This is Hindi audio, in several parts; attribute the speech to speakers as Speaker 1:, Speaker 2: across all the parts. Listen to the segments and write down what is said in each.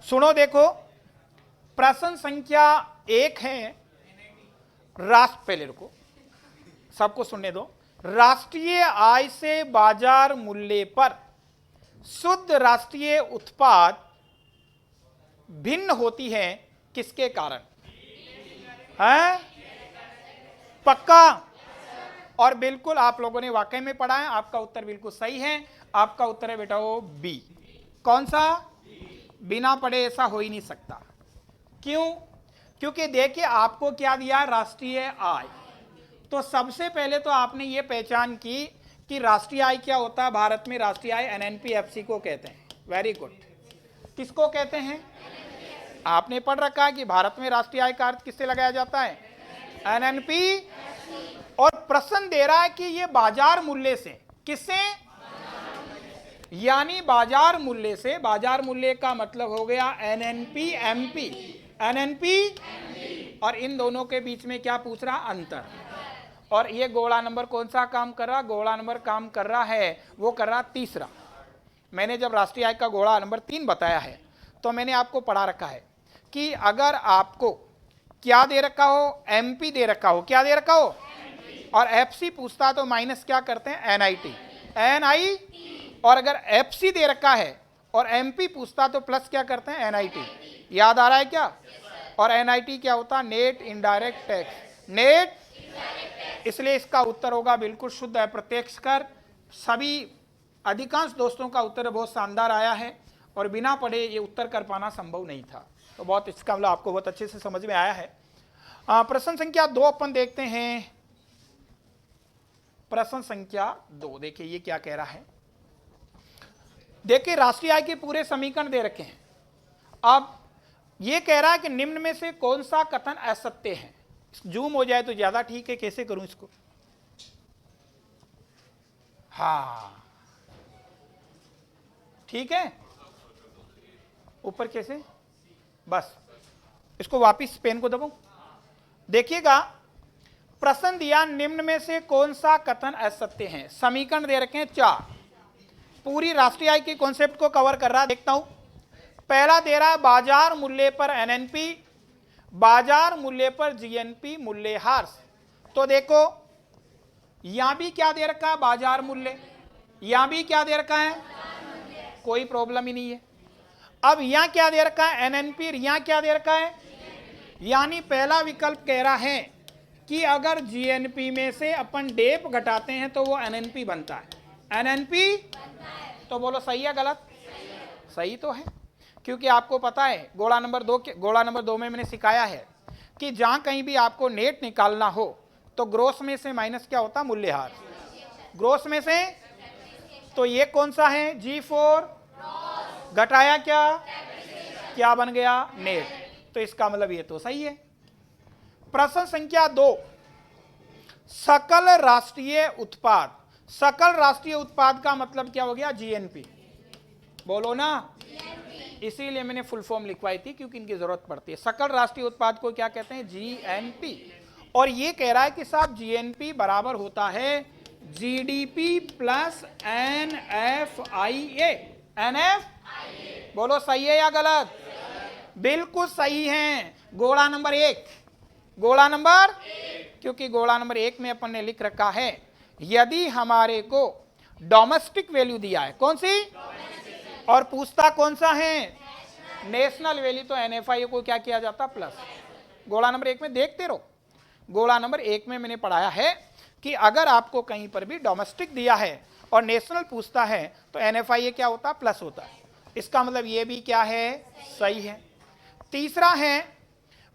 Speaker 1: सुनो देखो, प्रश्न संख्या 1 है पहले रुको, सबको सुनने दो। राष्ट्रीय आय से बाजार मूल्य पर शुद्ध राष्ट्रीय उत्पाद भिन्न होती है किसके कारण? है पक्का? और बिल्कुल आप लोगों ने वाकई में पढ़ा है, आपका उत्तर बिल्कुल सही है। आपका उत्तर है बेटा वो बी। कौन सा? बिना पढ़े ऐसा हो ही नहीं सकता। क्यों? क्योंकि देखिए आपको क्या दिया है, राष्ट्रीय आय। तो सबसे पहले तो आपने ये पहचान की कि राष्ट्रीय आय क्या होता है। भारत में राष्ट्रीय आय एनएनपीएफसी को कहते हैं। Very good. किसको कहते हैं? आपने पढ़ रखा है कि भारत में राष्ट्रीय आय का अर्थ किससे लगाया जाता है? एनएनपी। और प्रश्न दे रहा है कि ये बाजार मूल्य से, किससे? यानी बाजार मूल्य से। बाजार मूल्य का मतलब हो गया एनएनपी एमपी। एनएनपी और इन दोनों के बीच में क्या पूछ रहा? अंतर। और ये गोला नंबर कौन सा काम कर रहा? गोला नंबर काम कर रहा है, वो कर रहा तीसरा। मैंने जब राष्ट्रीय आय का गोला नंबर 3 बताया है तो मैंने आपको पढ़ा रखा है कि अगर आपको क्या दे रखा हो, एमपी दे रखा हो, क्या दे रखा हो, और एफसी पूछता तो माइनस क्या करते हैं? NIT, NI. और अगर एफसी दे रखा है और एमपी पूछता तो प्लस क्या करते हैं? एनआईटी। याद आ रहा है क्या? और एनआईटी क्या होता? Net indirect tax. नेट, इसलिए इसका उत्तर होगा बिल्कुल शुद्ध अप्रत्यक्ष कर। सभी अधिकांश दोस्तों का उत्तर बहुत शानदार आया है और बिना पढ़े ये उत्तर कर पाना संभव नहीं था। तो बहुत इसका मतलब आपको बहुत अच्छे से समझ में आया है। प्रश्न संख्या 2 अपन देखते हैं। प्रश्न संख्या 2 देखिए ये क्या कह रहा है। देखिए राष्ट्रीय आय के पूरे समीकरण दे रखे हैं। अब ये कह रहा है कि निम्न में से कौन सा कथन असत्य है। जूम हो जाए तो ज्यादा ठीक है। कैसे करूं इसको? हाँ ठीक है, ऊपर कैसे? बस इसको वापिस पेन को दबाऊं। देखिएगा प्रश्न दिया निम्न में से कौन सा कथन असत्य है। समीकरण दे रखे हैं 4। पूरी राष्ट्रीय आय के कॉन्सेप्ट को कवर कर रहा है। देखता हूं। पहला दे रहा है बाजार मूल्य पर एनएनपी, बाजार मूल्य पर जीएनपी मूल्यह्रास। तो देखो यहां भी क्या दे रखा है? बाजार मूल्य। यहां भी क्या दे रखा है? कोई प्रॉब्लम ही नहीं है। अब यहां क्या दे रखा है? एनएनपी। यहां क्या दे रखा है? यानी पहला विकल्प कह रहा है कि अगर जीएनपी में से अपन डेप घटाते हैं तो वो एनएनपी बनता है। एनएनपी तो बोलो सही है गलत? सही तो है, क्योंकि आपको पता है गोला नंबर 2 में मैंने सिखाया है कि जहां कहीं भी आपको नेट निकालना हो तो ग्रोस में से माइनस क्या होता? मूल्यह्रास। ग्रोस में से तो ये कौन सा है? G4 घटाया क्या बन गया? नेट। तो इसका मतलब ये तो सही है। प्रश्न संख्या 2, सकल राष्ट्रीय उत्पाद। सकल राष्ट्रीय उत्पाद का मतलब क्या हो गया? जीएनपी। बोलो ना। इसीलिए मैंने फुल फॉर्म लिखवाई थी क्योंकि इनकी जरूरत पड़ती है। सकल राष्ट्रीय उत्पाद को क्या कहते हैं? जीएनपी। और ये कह रहा है कि साहब जीएनपी बराबर होता है जीडीपी प्लस एनएफआईए। एनएफ बोलो सही है या गलत? बिल्कुल सही है। गोला नंबर 1, गोला नंबर, क्योंकि गोला नंबर 1 में अपन ने लिख रखा है यदि हमारे को डोमेस्टिक वैल्यू दिया है, कौन सी, और पूछता कौन सा है? नेशनल वैल्यू, तो एनएफआईए को क्या किया जाता? प्लस। गोला नंबर 1 में देखते रहो। गोला नंबर 1 में मैंने पढ़ाया है कि अगर आपको कहीं पर भी डोमेस्टिक दिया है और नेशनल पूछता है तो एनएफआईए क्या होता? प्लस होता है। इसका मतलब ये भी क्या है? सही है। तीसरा है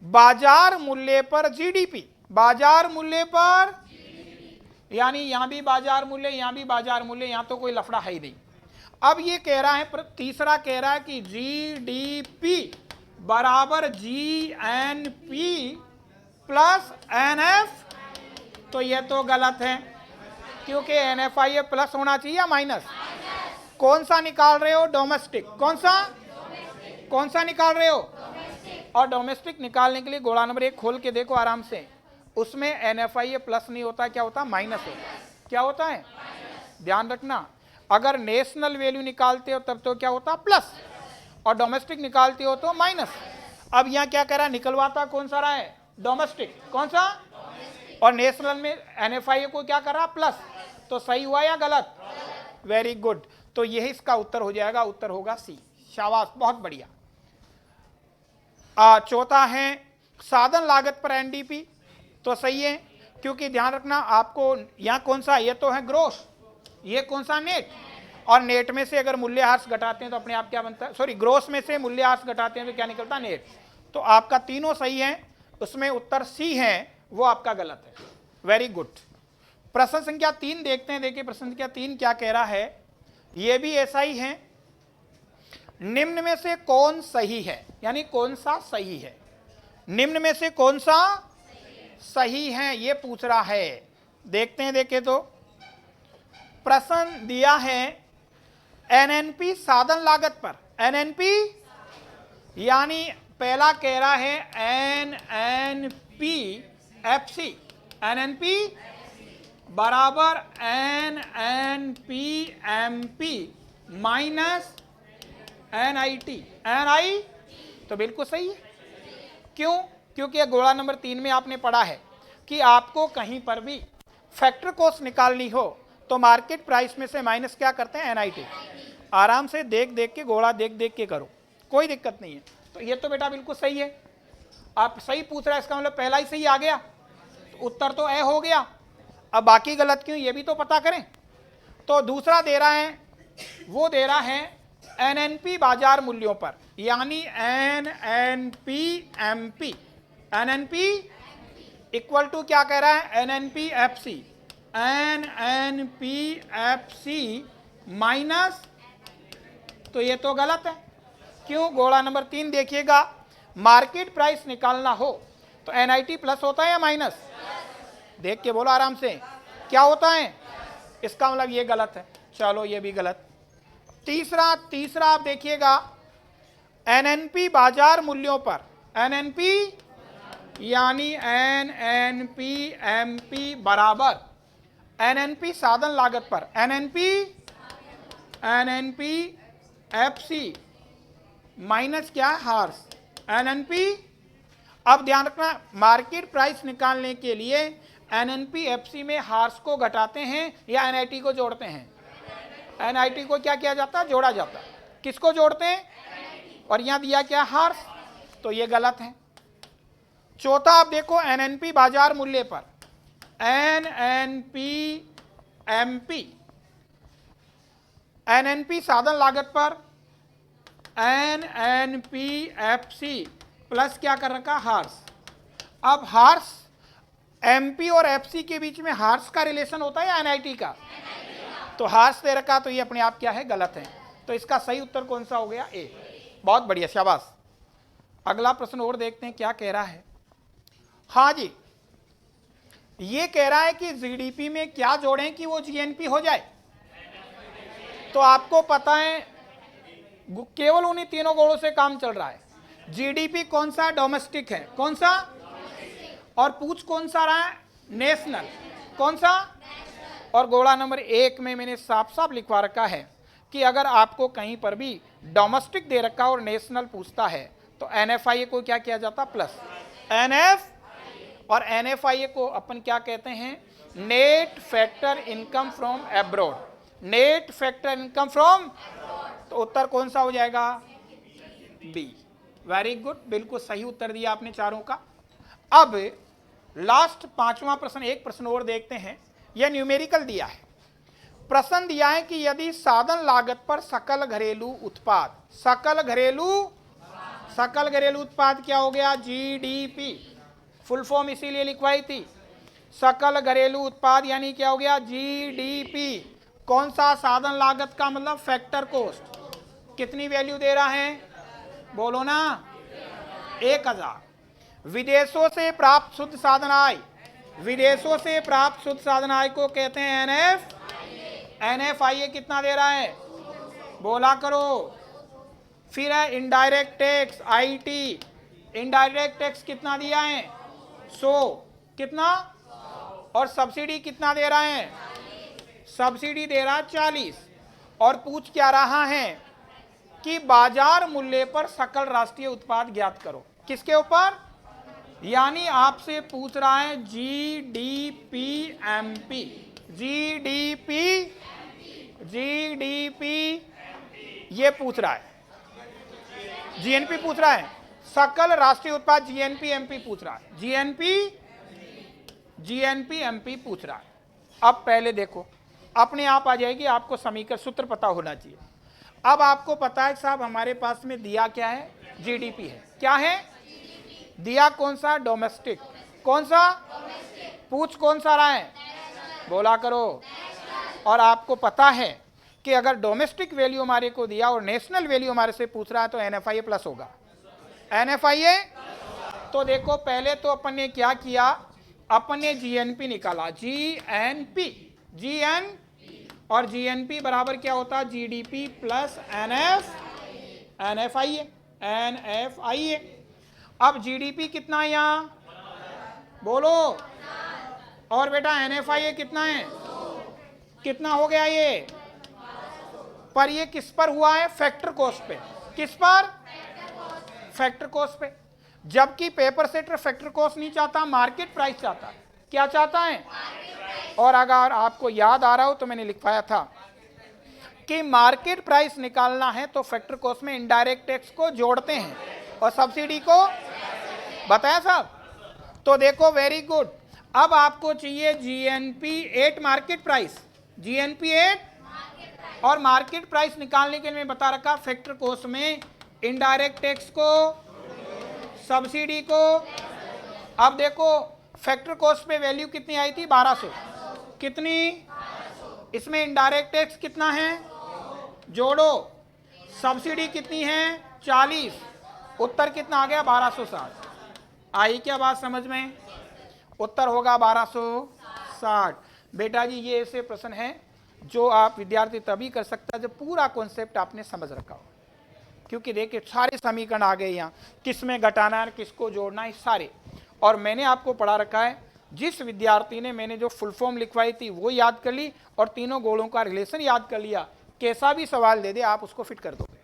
Speaker 1: बाजार मूल्य पर जीडीपी। बाजार मूल्य पर, यानी यहां भी बाजार मूल्य, यहां भी बाजार मूल्य, यहां तो कोई लफड़ा है ही नहीं। अब ये कह रहा है, तीसरा कह रहा है कि जीडीपी बराबर जीएनपी प्लस एनएफ। तो ये तो गलत है क्योंकि एनएफआईए प्लस होना चाहिए या माइनस? कौन सा निकाल रहे हो? डोमेस्टिक। कौन सा निकाल रहे हो? और डोमेस्टिक निकालने के लिए गोला नंबर 1 खोल के देखो आराम से। उसमें एनएफआईए प्लस नहीं होता, क्या होता? माइनस होता है। क्या होता है? ध्यान रखना, अगर नेशनल वैल्यू निकालते हो तब तो क्या होता? प्लस। और डोमेस्टिक निकालते हो तो माइनस। अब यहाँ क्या कह रहा है, निकलवाता कौन सा रहा है, डोमेस्टिक, कौन सा, और नेशनल में NFIA को क्या कर रहा, प्लस। तो सही हुआ या गलत, वेरी गुड। तो यही इसका उत्तर हो जाएगा, उत्तर होगा सी। शाबाश, बहुत बढ़िया। चौथा है साधन लागत पर NDP, तो सही है, क्योंकि ध्यान रखना आपको यहाँ कौन सा, ये तो है ग्रोस, ये कौन सा, नेट, और नेट में से अगर मूल्यह्रास घटाते हैं तो अपने आप क्या बनता है, सॉरी, ग्रोस में से मूल्यह्रास घटाते हैं तो क्या निकलता है, नेट। तो आपका तीनों सही है, उसमें उत्तर सी है, वो आपका गलत है। Very good. प्रश्न संख्या 3 देखते हैं। देखिए प्रश्न संख्या 3 क्या कह रहा है, ये भी ऐसा ही है, निम्न में से कौन सही है, यानी कौन सा सही है, निम्न में से कौन सा सही है ये पूछ रहा है। देखते हैं, देखें तो प्रश्न दिया है NNP साधन लागत पर, NNP यानी पहला कह रहा है NNP/FC, NNP बराबर NNP/MP माइनस NI, तो बिल्कुल सही है। क्यों, क्योंकि गोला नंबर 3 में आपने पढ़ा है कि आपको कहीं पर भी फैक्टर कॉस्ट निकालनी हो तो मार्केट प्राइस में से माइनस क्या करते हैं, NIT। आराम से देख देख के, गोला देख देख के करो, कोई दिक्कत नहीं है। तो ये तो बेटा बिल्कुल सही है, आप सही पूछ रहे हैं, इसका मतलब पहला ही सही आ गया, तो उत्तर तो ए हो गया। अब बाकी गलत क्यों, ये भी तो पता करें। तो दूसरा दे रहा है, वो दे रहा है NNP बाजार मूल्यों पर, यानी NNP/MP, NNP इक्वल टू क्या कह रहा है, NNP/FC, NNP/FC माइनस, तो ये तो गलत है। क्यों, गोला नंबर 3 देखिएगा, मार्केट प्राइस निकालना हो तो NIT प्लस होता है या माइनस, देख के बोलो आराम से, क्या होता है, इसका मतलब ये गलत है। चलो ये भी गलत। तीसरा आप देखिएगा, NNP बाजार मूल्यों पर, NNP यानी NNP/MP बराबर NNP साधन लागत पर, NNP/FC माइनस क्या, हार्स, NNP। अब ध्यान रखना, मार्केट प्राइस निकालने के लिए NNP/FC में हार्स को घटाते हैं या NIT को जोड़ते हैं, NIT को क्या किया जाता है, जोड़ा जाता है। किसको जोड़ते हैं, और यहां दिया क्या, हार्स, तो ये गलत है। चौथा आप देखो, NNP बाजार मूल्य पर, NNP/MP, NNP साधन लागत पर NNP/FC प्लस क्या कर रखा, हार्स। अब हार्स, MP और FC के बीच में हार्स का रिलेशन होता है या NIT का, तो हार्स दे रखा, तो ये अपने आप क्या है, गलत है। तो इसका सही उत्तर कौन सा हो गया, ए। बहुत बढ़िया, शाबाश। अगला प्रश्न और देखते हैं क्या कह रहा है। हाँ जी, ये कह रहा है कि GDP में क्या जोड़ें कि वो GNP हो जाए। तो आपको पता है केवल उन्हीं तीनों गोलों से काम चल रहा है। GDP कौन सा, डोमेस्टिक है, कौन सा, और पूछ कौन सा रहा है, नेशनल, कौन सा। और गोला नंबर 1 में मैंने साफ साफ लिखवा रखा है कि अगर आपको कहीं पर भी डोमेस्टिक दे रखा और नेशनल पूछता है तो NFIA को क्या किया जाता, प्लस NF, और NFIA को अपन क्या कहते हैं, net factor income from abroad, net factor income from, तो उत्तर कौन सा हो जाएगा, बी। वेरी गुड, बिल्कुल सही उत्तर दिया आपने चारों का। अब लास्ट 5वां प्रश्न, एक प्रश्न और देखते हैं। यह न्यूमेरिकल दिया है, प्रश्न दिया है कि यदि साधन लागत पर सकल घरेलू उत्पाद, सकल घरेलू उत्पाद क्या हो गया, GDP, फुल फॉर्म इसीलिए लिखवाई थी, सकल घरेलू उत्पाद यानी क्या हो गया, GDP। कौन सा साधन लागत का मतलब, फैक्टर कॉस्ट, कितनी वैल्यू दे रहा है, बोलो ना, 1000। विदेशों से प्राप्त शुद्ध साधन आय, विदेशों से प्राप्त शुद्ध साधन आय को कहते हैं NFIA कितना दे रहा है, बोला करो। फिर है indirect tax, IT, indirect tax कितना दिया है, 100, कितना, और सब्सिडी कितना दे रहा है, सब्सिडी दे रहा है 40, और पूछ क्या रहा है, कि बाजार मूल्य पर सकल राष्ट्रीय उत्पाद ज्ञात करो। किसके ऊपर? यानी आपसे पूछ रहा है GDP-MP, GDP ये पूछ रहा है, GNP पूछ रहा है, सकल राष्ट्रीय उत्पाद GNP-MP पूछ रहा है, GNP-MP पूछ रहा है। अब पहले देखो, अपने आप आ जाएगी, आपको समीकरण सूत्र पता होना चाहिए। अब आपको पता है साहब हमारे पास में दिया क्या है? GDP है। क्या है? दिया कौन सा? डोमेस्टिक। कौन सा? पूछ कौन सा रहा है? बोला करो। और आपको पता है कि अगर डोमेस्टिक वैल्यू हमारे को दिया और नेशनल वैल्यू हमारे से पूछ रहा है तो NFIA प्लस होगा। NFIA तो देखो, पहले तो अपन ने क्या किया, अपन ने GNP निकाला, GN और GNP बराबर क्या होता? GDP plus NFIA। अब GDP कितना है यहाँ? बोलो। और बेटा NFIA कितना है? कितना हो गया ये? पर ये किस पर हुआ है? फैक्टर कॉस्ट पे। किस पर? फैक्टर कॉस्ट पे। जबकि पेपर सेटर फैक्टर कॉस्ट नहीं चाहता, मार्केट प्राइस चाहता है। क्या चाहता है? और अगर आपको याद आ रहा हो तो मैंने लिखवाया था कि मार्केट प्राइस निकालना है तो फैक्टर कॉस्ट में इनडायरेक्ट टैक्स को जोड़ते हैं और सब्सिडी को बताया साहब। तो देखो, वेरी गुड। अब आपको चाहिए GNP-8 मार्केट प्राइस, GNP-8 और मार्केट प्राइस निकालने के लिए मैं बता रखा फैक्टर कॉस्ट में इनडायरेक्ट टैक्स को, सब्सिडी को। अब देखो, फैक्टर कॉस्ट पे वैल्यू कितनी आई थी? 1200। कितनी? इसमें इनडायरेक्ट टैक्स कितना है? जोड़ो। सब्सिडी कितनी है? 40। उत्तर कितना आ गया? 1260। आई क्या बात समझ में? उत्तर होगा 1260। बेटा जी, ये ऐसे प्रश्न है जो आप विद्यार्थी तभी कर सकता है जब पूरा कॉन्सेप्ट आपने समझ रखा हो। क्योंकि देखिए, सारे समीकरण आ गए यहाँ, किसमें घटाना है, किसको जोड़ना है, सारे। और मैंने आपको पढ़ा रखा है, जिस विद्यार्थी ने मैंने जो फुल फॉर्म लिखवाई थी वो याद कर ली और तीनों गोलों का रिलेशन याद कर लिया, कैसा भी सवाल दे दे आप उसको फिट कर दोगे।